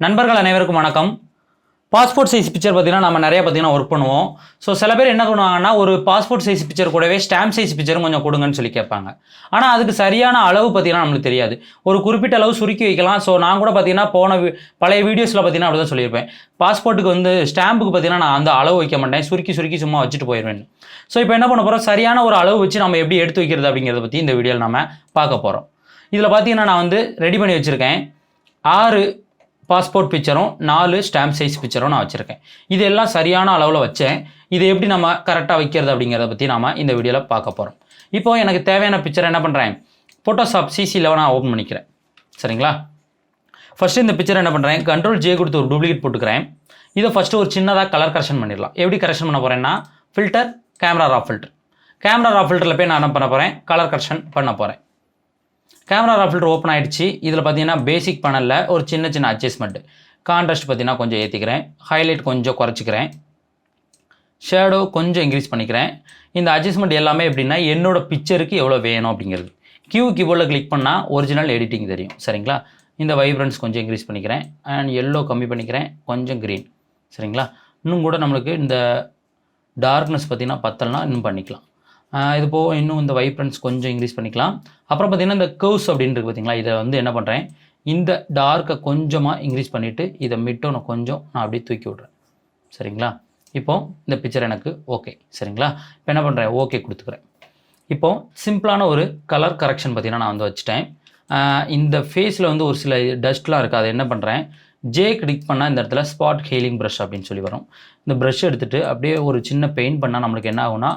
நண்பர்கள் அனைவருக்கும் வணக்கம். பாஸ்போர்ட் சைஸ் பிக்சர் பார்த்தீங்கன்னா நம்ம நிறைய ஒர்க் பண்ணுவோம். ஸோ சில பேர் என்ன பண்ணுவாங்கன்னா, ஒரு பாஸ்போர்ட் சைஸ் பிக்சர் கூடவே ஸ்டாம்ப் சைஸ் பிக்சரும் கொஞ்சம் கொடுங்கன்னு சொல்லி கேட்பாங்க. ஆனால் அதுக்கு சரியான அளவு பார்த்தீங்கன்னா நம்மளுக்கு தெரியாது. ஒரு குறிப்பிட்ட அளவு சுருக்கி வைக்கலாம். ஸோ நான் கூட பார்த்தீங்கன்னா பழைய வீடியோஸில் பார்த்தீங்கன்னா அப்படி தான் சொல்லியிருப்பேன். பாஸ்போர்ட்டுக்கு வந்து ஸ்டாம்புக்கு பார்த்தீங்கன்னா நான் அந்த அளவு வைக்க மாட்டேன், சுருக்கி சும்மா வச்சுட்டு போயிடுவேன். ஸோ இப்போ என்ன பண்ண போகிறோம், சரியான ஒரு அளவு வச்சு நம்ம எப்படி எடுத்து வைக்கிறது அப்படிங்கிறத பற்றி இந்த வீடியோவில் நம்ம பார்க்க போகிறோம். இதில் பார்த்தீங்கன்னா நான் வந்து ரெடி பண்ணி வச்சுருக்கேன். 6 பாஸ்போர்ட் பிக்சரும் 4 ஸ்டாம்ப் சைஸ் பிக்சரும் நான் வச்சுருக்கேன். இது எல்லாம் சரியான அளவில் வச்சேன். இது எப்படி நம்ம கரெக்டாக வைக்கிறது அப்படிங்கிறத பற்றி நாம் இந்த வீடியோவில் பார்க்க போகிறோம். இப்போது எனக்கு தேவையான பிக்சரை என்ன பண்ணுறேன், ஃபோட்டோஷாப் CCயில் நான் ஓப்பன் பண்ணிக்கிறேன். சரிங்களா? ஃபஸ்ட்டு இந்த பிக்சரை என்ன பண்ணுறேன், Ctrl+J கொடுத்து ஒரு டூப்ளிகேட் போட்டுக்கிறேன். இதை ஃபஸ்ட்டு ஒரு சின்னதாக கலர் கரெக்ஷன் பண்ணிடலாம். எப்படி கரெக்ஷன் பண்ண போகிறேன்னா, filter, camera raw filter. Camera raw ஃபில்டரில் போய் நான் என்ன பண்ண போகிறேன், கலர் கரெக்ஷன் பண்ண போகிறேன். கேமரா ரா ஃபில்டர் ஓப்பன் ஆகிடுச்சு. இதில் பார்த்தீங்கன்னா பேசிக் பேனலில் ஒரு சின்ன அட்ஜஸ்ட்மெண்ட்டு. கான்ட்ராஸ்ட் பார்த்தீங்கன்னா கொஞ்சம் ஏற்றிக்கிறேன், ஹைலைட் கொஞ்சம் குறைச்சிக்கிறேன், ஷேடோ கொஞ்சம் இன்க்ரீஸ் பண்ணிக்கிறேன். இந்த அட்ஜஸ்ட்மெண்ட் எல்லாமே எப்படின்னா என்னோடய பிக்சருக்கு எவ்வளோ வேணும் அப்படிங்கிறது. கீபோர்டில் கிளிக் பண்ணால் ஒரிஜினல் எடிட்டிங் தெரியும். சரிங்களா? இந்த வைப்ரன்ஸ் கொஞ்சம் இன்க்ரீஸ் பண்ணிக்கிறேன் அண்ட் எல்லோ கம்மி பண்ணிக்கிறேன், கொஞ்சம் க்ரீன். சரிங்களா? இன்னும் கூட நம்மளுக்கு இந்த டார்க்னஸ் பார்த்தீங்கன்னா பத்தலைனா இன்னும் பண்ணிக்கலாம். இது போக இன்னும் இந்த வைப்ரன்ஸ் கொஞ்சம் இன்க்ரீஸ் பண்ணிக்கலாம். அப்புறம் பார்த்திங்கன்னா இந்த கர்வ்ஸ் அப்படின்றது பார்த்திங்களா, இதை வந்து என்ன பண்ணுறேன், இந்த டார்க்கை கொஞ்சமாக இன்க்ரீஸ் பண்ணிவிட்டு இதை மிட்டோனை கொஞ்சம் நான் அப்படியே தூக்கி விட்றேன். சரிங்களா? இப்போது இந்த பிக்சர் எனக்கு ஓகே. சரிங்களா? இப்போ என்ன பண்ணுறேன், ஓகே கொடுத்துக்கிறேன். இப்போது சிம்பிளான ஒரு கலர் கரெக்ஷன் பார்த்திங்கன்னா நான் வந்து வச்சுட்டேன். இந்த ஃபேஸில் வந்து ஒரு சில டஸ்ட்லாம் இருக்குது. அதை என்ன பண்ணுறேன், ஜே கிளிக் பண்ணால் இந்த இடத்துல ஸ்பாட் ஹீலிங் ப்ரஷ் அப்படின்னு சொல்லி வரும். இந்த ப்ரஷ் எடுத்துகிட்டு அப்படியே ஒரு சின்ன பெயிண்ட் பண்ணால் நம்மளுக்கு என்ன ஆகுனா,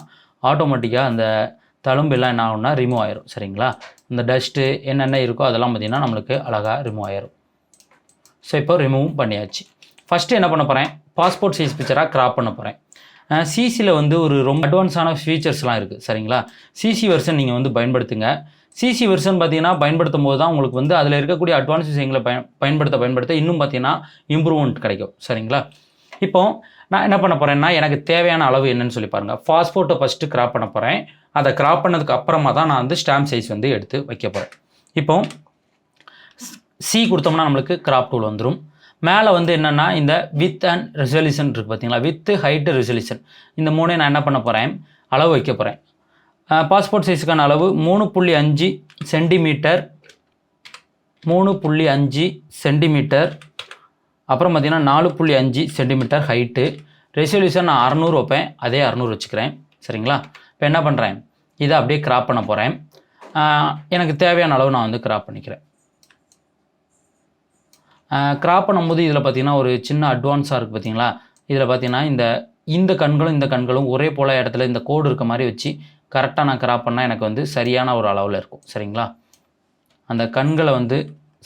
ஆட்டோமேட்டிக்காக அந்த தழும்பெல்லாம் என்ன ஆகும்னா ரிமூவ் ஆயிரும். சரிங்களா? இந்த டஸ்ட்டு என்னென்ன இருக்கோ அதெல்லாம் பார்த்திங்கன்னா நம்மளுக்கு அழகாக ரிமூவ் ஆயிரும். ஸோ இப்போ ரிமூவும் பண்ணியாச்சு. ஃபஸ்ட்டு என்ன பண்ண போகிறேன், பாஸ்போர்ட் சைஸ் பிக்சராக கிராப் பண்ண போகிறேன். சிசியில் வந்து ஒரு ரொம்ப அட்வான்ஸான ஃபீச்சர்ஸ்லாம் இருக்குது. சரிங்களா? சிசி வெர்ஷன் நீங்கள் வந்து பயன்படுத்துங்க. சிசி வெர்ஷன் பார்த்தீங்கன்னா பயன்படுத்தும் போது தான் உங்களுக்கு வந்து அதில் இருக்கக்கூடிய அட்வான்ஸ் விஷயங்களை பயன்படுத்த இன்னும் பார்த்தீங்கன்னா இம்ப்ரூவ்மெண்ட் கிடைக்கும். சரிங்களா? இப்போது நான் என்ன பண்ண போகிறேன்னா, எனக்கு தேவையான அளவு என்னன்னு சொல்லி பாருங்கள். பாஸ்போர்ட்டை ஃபஸ்ட்டு கிராப் பண்ண போகிறேன். அதை கிராப் பண்ணதுக்கு அப்புறமா தான் நான் வந்து ஸ்டாம்ப் சைஸ் வந்து எடுத்து வைக்க போகிறேன். இப்போ சி கொடுத்தோம்னா நம்மளுக்கு கிராப் டூல் வந்துடும். மேலே வந்து என்னென்னா இந்த வித் அண்ட் ரெசல்யூஷன் இருக்குது பார்த்தீங்களா, வித்து ஹைட்டு ரெசல்யூஷன், இந்த மூணே நான் என்ன பண்ண போகிறேன், அளவு வைக்க போகிறேன். பாஸ்போர்ட் சைஸுக்கான அளவு 3.5 சென்டிமீட்டர், 3.5 சென்டிமீட்டர், அப்புறம் பார்த்திங்கன்னா 4.5 சென்டிமீட்டர் ஹைட்டு. ரெசல்யூஷன் நான் 600 வைப்பேன், அதே 600 வச்சுக்கிறேன். சரிங்களா? இப்போ என்ன பண்ணுறேன், இதை அப்படியே கிராப் பண்ண போகிறேன். எனக்கு தேவையான அளவு நான் வந்து கிராப் பண்ணிக்கிறேன். கிராப் பண்ணும்போது இதில் பார்த்திங்கன்னா ஒரு சின்ன அட்வான்ஸாக இருக்குது பார்த்தீங்களா. இதில் பார்த்திங்கன்னா இந்த கண்களும் ஒரே போல் இடத்துல இந்த கோடு இருக்க மாதிரி வச்சு கரெக்டாக நான் கிராப் பண்ணால் எனக்கு வந்து சரியான ஒரு அளவில் இருக்கும். சரிங்களா? அந்த கண்களை வந்து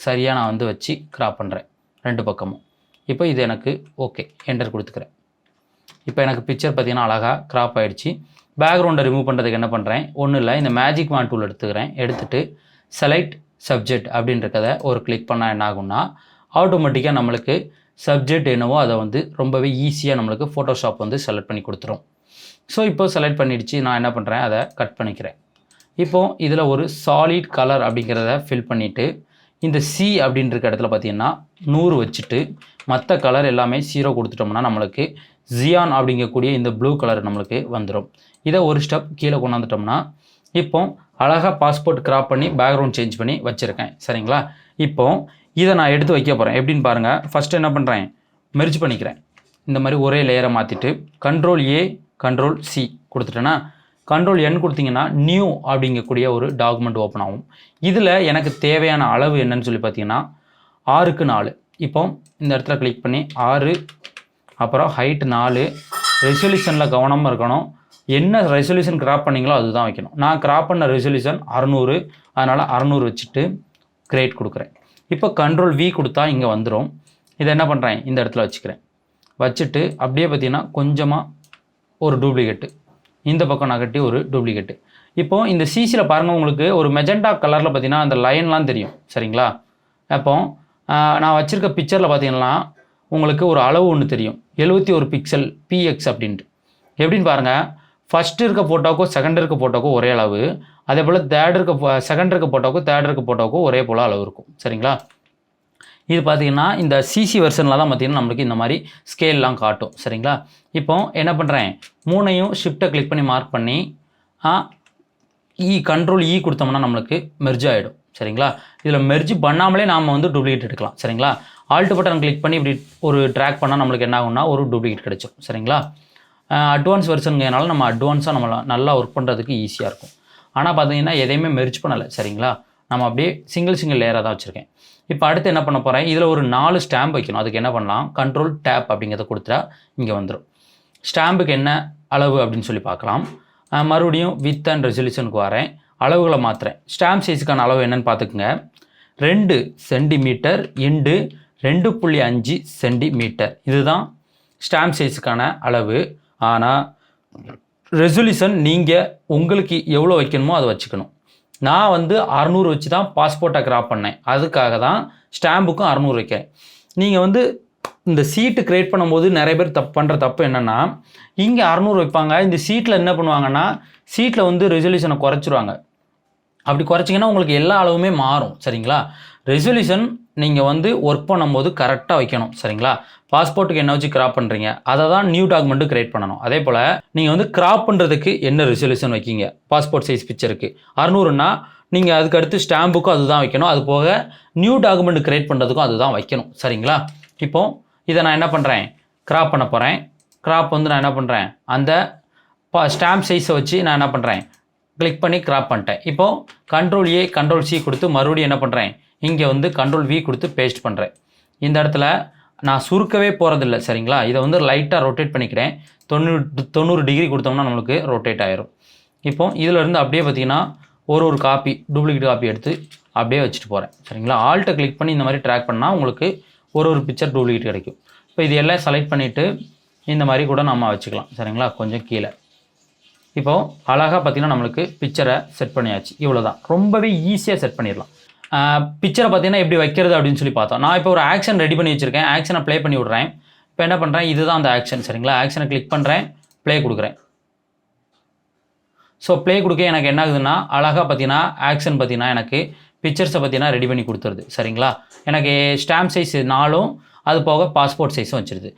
சரியாக நான் வந்து வச்சு கிராப் பண்ணுறேன் 2 பக்கமும். இப்போ இது எனக்கு ஓகே, என்டர் கொடுத்துக்கிறேன். இப்போ எனக்கு பிக்சர் பார்த்திங்கன்னா அழகாக கிராப் ஆகிடுச்சு. பேக்ரவுண்டை ரிமூவ் பண்ணுறதுக்கு என்ன பண்ணுறேன், ஒன்றும் இல்லை, இந்த மேஜிக் வாண்ட் டூல் எடுத்துகிட்டு செலக்ட் சப்ஜெக்ட் அப்படின்றத ஒரு கிளிக் பண்ணால் என்ன ஆகும்னா, ஆட்டோமேட்டிக்காக நம்மளுக்கு சப்ஜெக்ட் என்னவோ அதை வந்து ரொம்பவே ஈஸியாக நம்மளுக்கு ஃபோட்டோஷாப் வந்து செலக்ட் பண்ணி கொடுத்துரும். ஸோ இப்போ செலக்ட் பண்ணிடுச்சு. நான் என்ன பண்ணுறேன், அதை கட் பண்ணிக்கிறேன். இப்போது இதில் ஒரு சாலிட் கலர் அப்படிங்கிறத ஃபில் பண்ணிவிட்டு இந்த சி அப்படின்ற இடத்துல பார்த்திங்கன்னா 100 வச்சுட்டு மற்ற கலர் எல்லாமே 0 கொடுத்துட்டோம்னா நம்மளுக்கு ஜியான் அப்படிங்கக்கூடிய இந்த ப்ளூ கலர் நம்மளுக்கு வந்துடும். இதை ஒரு ஸ்டெப் கீழே கொண்டாந்துட்டோம்னா இப்போ அழகாக பாஸ்போர்ட் கிராப் பண்ணி பேக்ரவுண்ட் சேஞ்ச் பண்ணி வச்சுருக்கேன். சரிங்களா? இப்போது இதை நான் எடுத்து வைக்க போகிறேன். எப்படின்னு பாருங்கள். ஃபஸ்ட்டு என்ன பண்ணுறேன், மெர்ஜ் பண்ணிக்கிறேன். இந்த மாதிரி ஒரே லேயரை மாற்றிட்டு Ctrl+A Ctrl+C கொடுத்துட்டேன்னா, Ctrl+N கொடுத்தீங்கன்னா நியூ அப்படிங்கக்கூடிய ஒரு டாக்குமெண்ட் ஓப்பன் ஆகும். இதில் எனக்கு தேவையான அளவு என்னன்னு சொல்லி பார்த்தீங்கன்னா 6:4. இப்போ இந்த இடத்துல கிளிக் பண்ணி 6, அப்புறம் ஹைட் 4, ரெசல்யூஷனில் கவனமாக இருக்கணும். என்ன ரெசல்யூஷன் கிராப் பண்ணிங்களோ அதுதான் வைக்கணும். நான் கிராப் பண்ண ரெசல்யூஷன் 600, அதனால் 600 வச்சுட்டு கிரேட் கொடுக்குறேன். இப்போ Ctrl+V கொடுத்தா இங்கே வந்துடும். இதை என்ன பண்ணுறேன், இந்த இடத்துல வச்சுட்டு அப்படியே பார்த்தீங்கன்னா கொஞ்சமாக ஒரு டூப்ளிகேட்டு இந்த பக்கம் நகட்டி ஒரு டூப்ளிகேட்டு. இப்போது இந்த சிசியில் பாருங்கள், உங்களுக்கு ஒரு மெஜெண்டா கலரில் பார்த்தீங்கன்னா அந்த லைன்லாம் தெரியும். சரிங்களா? அப்போ நான் வச்சுருக்க பிக்சரில் பார்த்தீங்கன்னா உங்களுக்கு ஒரு அளவு ஒன்று தெரியும், 71 பிக்சல் PX அப்படின்ட்டு. எப்படின்னு பாருங்கள், ஃபஸ்ட்டு இருக்க ஃபோட்டோவுக்கும் செகண்ட் இருக்க ஃபோட்டோவுக்கும் ஒரே அளவு, அதே போல் செகண்ட் இருக்க ஃபோட்டோவுக்கும் தேர்ட் இருக்க ஃபோட்டோவுக்கும் ஒரே போல் அளவு இருக்கும். சரிங்களா? இது பார்த்தீங்கன்னா இந்த சிசி வெர்ஷனில் தான் பார்த்தீங்கன்னா நம்மளுக்கு இந்த மாதிரி ஸ்கேல்லாம் காட்டும் சரிங்களா. இப்போ என்ன பண்ணுறேன், 3ஐயும் ஷிஃப்ட்டை கிளிக் பண்ணி மார்க் பண்ணி கண்ட்ரோல் கொடுத்தோம்னா நம்மளுக்கு மெர்ஜ் ஆகிடும் சரிங்களா. இதில் மெர்ஜ் பண்ணாமலே நாம் வந்து டூப்ளிகேட் எடுக்கலாம் சரிங்களா. ஆல்ட் பட்டன் கிளிக் பண்ணி இப்படி ஒரு ட்ராக் பண்ணால் நம்மளுக்கு என்ன ஆகும்னா ஒரு டூப்ளிகேட் கிடைச்சிடும் சரிங்களா. அட்வான்ஸ் வெர்ஷனுங்கிறனால நம்ம அட்வான்ஸாக நம்ம நல்லா ஒர்க் பண்ணுறதுக்கு ஈஸியாக இருக்கும். ஆனால் பார்த்தீங்கன்னா எதையுமே மெர்ஜ் பண்ணலை சரிங்களா. நம்ம அப்படியே சிங்கிள் லேயராக தான் வச்சுருக்கேன். இப்போ அடுத்து என்ன பண்ண போகிறேன், இதில் ஒரு 4 ஸ்டாம்ப் வைக்கணும். அதுக்கு என்ன பண்ணலாம், கண்ட்ரோல் டேப் அப்படிங்கிறத கொடுத்தா இங்கே வந்துடும். ஸ்டாம்புக்கு என்ன அளவு அப்படின்னு சொல்லி பார்க்கலாம். மறுபடியும் வித் அண்ட் ரெசல்யூஷனுக்கு வரேன், அளவுகளை மாற்றுறேன். ஸ்டாம்ப் சைஸுக்கான அளவு என்னென்னு பார்த்துக்குங்க. 2 சென்டிமீட்டர் இண்டு 2.5 சென்டிமீட்டர் இதுதான் ஸ்டாம்ப் சைஸுக்கான அளவு. ஆனால் ரெசல்யூஷன் நீங்கள் உங்களுக்கு எவ்வளோ வைக்கணுமோ அதை வச்சுக்கணும். நான் வந்து 600 வச்சு தான் பாஸ்போர்ட்டை கிராப் பண்ணேன். அதுக்காக தான் ஸ்டாம்புக்கும் 600 வைக்கிறேன். நீங்கள் வந்து இந்த சீட்டு க்ரியேட் பண்ணும்போது நிறைய பேர் பண்ணுற தப்பு என்னென்னா, இங்கே 600 வைப்பாங்க, இந்த சீட்டில் என்ன பண்ணுவாங்கன்னா சீட்டில் வந்து ரெசல்யூஷனை குறைச்சிருவாங்க. அப்படி குறைச்சிங்கன்னா உங்களுக்கு எல்லா அளவுமே மாறும் சரிங்களா. ரெசல்யூஷன் நீங்கள் வந்து ஒர்க் பண்ணும்போது கரெக்டாக வைக்கணும் சரிங்களா. பாஸ்போர்ட்டுக்கு என்ன வச்சு கிராப் பண்ணுறீங்க அதை தான் நியூ டாக்குமெண்ட்டு கிரியேட் பண்ணணும். அதே போல் நீங்கள் வந்து கிராப் பண்ணுறதுக்கு என்ன ரெசல்யூஷன் வைக்கிங்க, பாஸ்போர்ட் சைஸ் பிக்சருக்கு 600ன்னா நீங்கள் அதுக்கு அடுத்து ஸ்டாம்புக்கும் அதுதான் வைக்கணும். அது போக நியூ டாக்குமெண்ட் கிரியேட் பண்ணுறதுக்கும் அதுதான் வைக்கணும் சரிங்களா. இப்போது இதை நான் என்ன பண்ணுறேன், கிராப் பண்ண போகிறேன். கிராப் வந்து நான் என்ன பண்ணுறேன், அந்த ஸ்டாம்ப் சைஸை வச்சு நான் என்ன பண்ணுறேன், கிளிக் பண்ணி கிராப் பண்ணிட்டேன். இப்போது கண்ட்ரோல் கண்ட்ரோல் சி கொடுத்து மறுபடியும் என்ன பண்ணுறேன், இங்கே வந்து கண்ட்ரோல் வி கொடுத்து பேஸ்ட் பண்ணுறேன். இந்த இடத்துல நான் சுருக்கவே போகிறதில்ல சரிங்களா. இதை வந்து லைட்டாக ரொட்டேட் பண்ணிக்கிறேன். 90 டிகிரி கொடுத்தோம்னா நம்மளுக்கு ரொட்டேட் ஆயிரும். இப்போது இதிலேருந்து அப்படியே பார்த்திங்கன்னா ஒரு காப்பி டூப்ளிகேட் காப்பி எடுத்து அப்படியே வச்சுட்டு போகிறேன் சரிங்களா. ஆல்ட்டை கிளிக் பண்ணி இந்த மாதிரி ட்ராக் பண்ணால் உங்களுக்கு ஒரு பிக்சர் டூப்ளிகேட் கிடைக்கும். இப்போ இது எல்லாம் செலக்ட் பண்ணிவிட்டு இந்த மாதிரி கூட நம்ம வச்சுக்கலாம் சரிங்களா. கொஞ்சம் கீழே இப்போது அழகாக பார்த்திங்கன்னா நம்மளுக்கு பிக்சரை செட் பண்ணியாச்சு. இவ்வளோ தான், ரொம்பவே ஈஸியாக செட் பண்ணிடலாம். பிக்சரை பார்த்திங்கன்னா எப்படி வைக்கிறது அப்படின்னு சொல்லி பார்த்தோம். நான் இப்போ ஒரு ஆக்ஷன் ரெடி பண்ணி வச்சுருக்கேன், ஆக்ஷனை ப்ளே பண்ணி விட்றேன். இப்போ என்ன பண்ணுறேன், இதுதான் அந்த ஆக்ஷன் சரிங்களா. ஆக்ஷனை கிளிக் பண்ணுறேன், ப்ளே கொடுக்குறேன். ஸோ ப்ளே கொடுக்க எனக்கு என்ன ஆகுதுன்னா அழகாக பார்த்தீங்கன்னா ஆக்ஷன் பார்த்தீங்கன்னா எனக்கு பிக்சர்ஸை பார்த்தீங்கன்னா ரெடி பண்ணி கொடுத்துருது சரிங்களா. எனக்கு ஸ்டாம்ப் சைஸ் 4ம் அது போக பாஸ்போர்ட் சைஸும் வச்சுருது.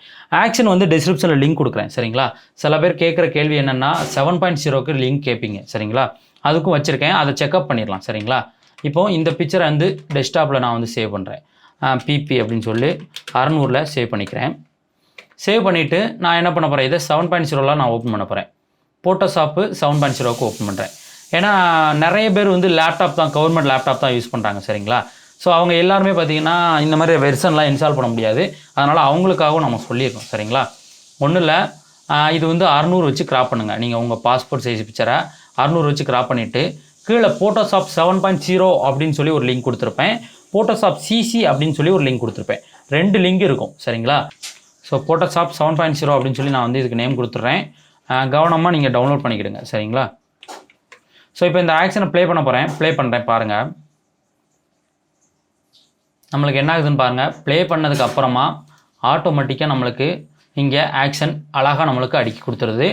ஆக்ஷன் வந்து டிஸ்கிரிப்ஷனில் லிங்க் கொடுக்குறேன் சரிங்களா. சில பேர் கேட்குற கேள்வி என்னென்னா 7.0க்கு லிங்க் கேட்பீங்க சரிங்களா. அதுக்கும் வச்சுருக்கேன், அதை செக்அப் பண்ணிடலாம் சரிங்களா. இப்போது இந்த பிக்சரை வந்து டெஸ்க்டாப்பில் நான் வந்து சேவ் பண்ணுறேன். பிபி அப்படின்னு சொல்லி 600ல் சேவ் பண்ணிக்கிறேன். சேவ் பண்ணிவிட்டு நான் என்ன பண்ண போகிறேன், இதை 7.0ல் நான் ஓப்பன் பண்ண போகிறேன். ஃபோட்டோஷாப்பு 7.0க்கு ஓப்பன் பண்ணுறேன். ஏன்னா நிறைய பேர் வந்து லேப்டாப் தான், கவர்மெண்ட் லேப்டாப் தான் யூஸ் பண்ணுறாங்க சரிங்களா. ஸோ அவங்க எல்லாருமே பார்த்திங்கன்னா இந்த மாதிரி வெர்ஷன்லாம் இன்ஸ்டால் பண்ண முடியாது. அதனால் அவங்களுக்காகவும் நம்ம சொல்லியிருக்கோம் சரிங்களா. ஒன்றும் இல்லை, இது வந்து 600 வச்சு கிராப் பண்ணுங்கள். நீங்கள் உங்கள் பாஸ்போர்ட் சைஸ் பிக்சரை 600 வச்சு கிராப் பண்ணிவிட்டு கீழே ஃபோட்டோஷாப் 7.0 அப்படின்னு சொல்லி ஒரு லிங்க் கொடுத்துருப்பேன், ஃபோட்டோஷாப் சிசி அப்படின்னு சொல்லி ஒரு லிங்க் கொடுத்துருப்பேன். 2 லிங்க் இருக்கும் சரிங்களா. ஸோ ஃபோட்டோஷாப் 7.0 அப்படின்னு சொல்லி நான் வந்து இதுக்கு நேம் கொடுத்துட்றேன். கவனமாக நீங்கள் டவுன்லோட் பண்ணிக்கிடுங்க சரிங்களா. ஸோ இப்போ இந்த ஆக்ஷனை ப்ளே பண்ண போகிறேன், ப்ளே பண்ணுறேன் பாருங்கள். நம்மளுக்கு என்ன ஆகுதுன்னு பாருங்கள். ப்ளே பண்ணதுக்கு அப்புறமா ஆட்டோமேட்டிக்காக நம்மளுக்கு இங்கே ஆக்ஷன் அழகாக நம்மளுக்கு அடுக்கி கொடுத்துருது.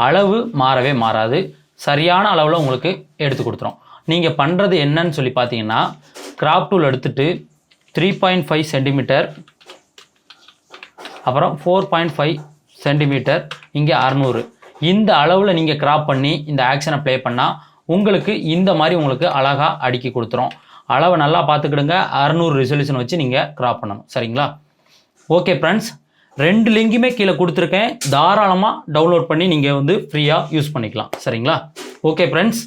அளவு மாறவே மாறாது, சரியான அளவில் உங்களுக்கு எடுத்து கொடுத்துரும். நீங்கள் பண்ணுறது என்னன்னு சொல்லி பார்த்தீங்கன்னா கிராப் டூல் எடுத்துகிட்டு 3.5 சென்டிமீட்டர் அப்புறம் 4.5 சென்டிமீட்டர் இங்கே 600 இந்த அளவில் நீங்கள் கிராப் பண்ணி இந்த ஆக்ஷனை ப்ளே பண்ணால் உங்களுக்கு இந்த மாதிரி உங்களுக்கு அழகாக அடுக்கி கொடுத்துரும். அளவை நல்லா பார்த்துக்கிடுங்க. 600 ரெசல்யூஷன் வச்சு நீங்கள் கிராப் பண்ணணும் சரிங்களா. ஓகே ஃப்ரெண்ட்ஸ், 2 லிங்குமே கீழே கொடுத்துருக்கேன், தாராளமாக டவுன்லோட் பண்ணி நீங்கள் வந்து ஃப்ரீயாக யூஸ் பண்ணிக்கலாம் சரிங்களா. Okay friends.